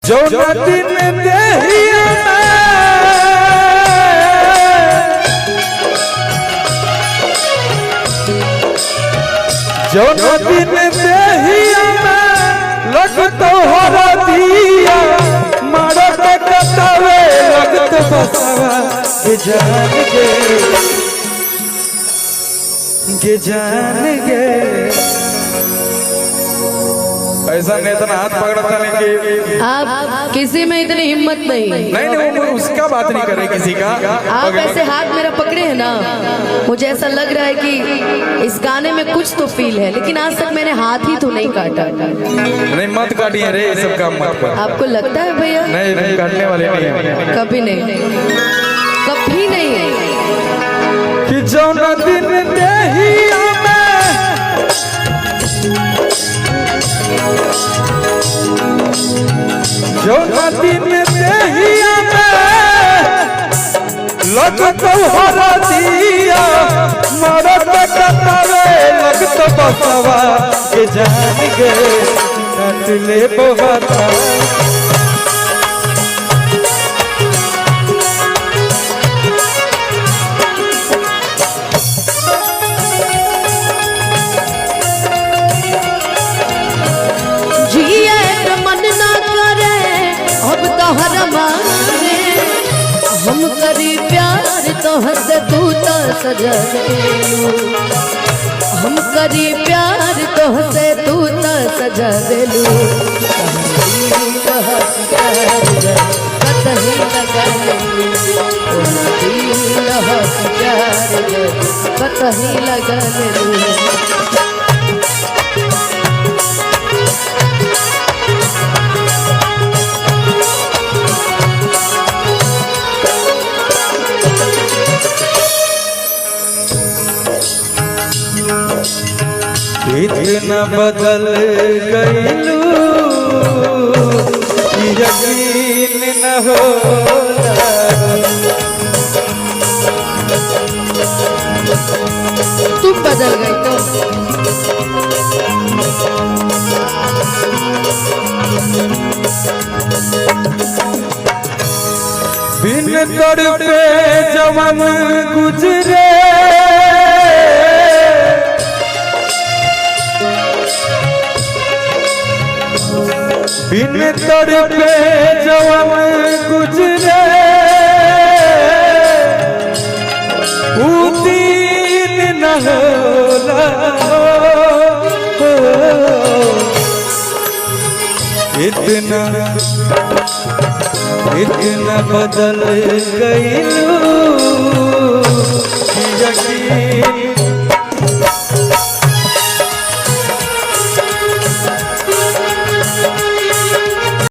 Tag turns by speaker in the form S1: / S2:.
S1: जो दिन देहिया जो दिन देहिया लगत हो दिया मारो कतवे लगत बसवा के जान गे ऐसा नहीं इतना हाथ पकड़ा था नहीं कि
S2: आप किसी में इतनी हिम्मत नहीं
S1: वो उसका बात नहीं करे किसी का।
S2: आप ऐसे हाथ मेरा पकड़े हैं ना, मुझे ऐसा लग रहा है कि इस गाने में कुछ तो फील है, लेकिन आज तक मैंने हाथ ही तो नहीं काटा।
S1: नहीं मत काटिए रे, ये सब काम मत कर।
S2: आपको लगता है भैया?
S1: नहीं काटने वाले नहीं है,
S2: कभी नहीं, कभी नहीं।
S1: कि जो न दिन देहिया जो दिन देहिया लगत हो दिया मरद कतवे लगत बसवा के जान गे कटले बहता
S2: हम करी प्यार तो हंस तू तो सजा देलू, हम करी प्यार तो हंस तू तो सजा देलू। कतही लगा लेलू, कतही लगा लेलू।
S1: इतना बदल गईलू यकीन न होला,
S2: तुम बदल गई तो
S1: बिन तड़पे जवान गुजरे बिन तड़पे जवान गुजरे दिन न होला इतना बदल गईलू यकीन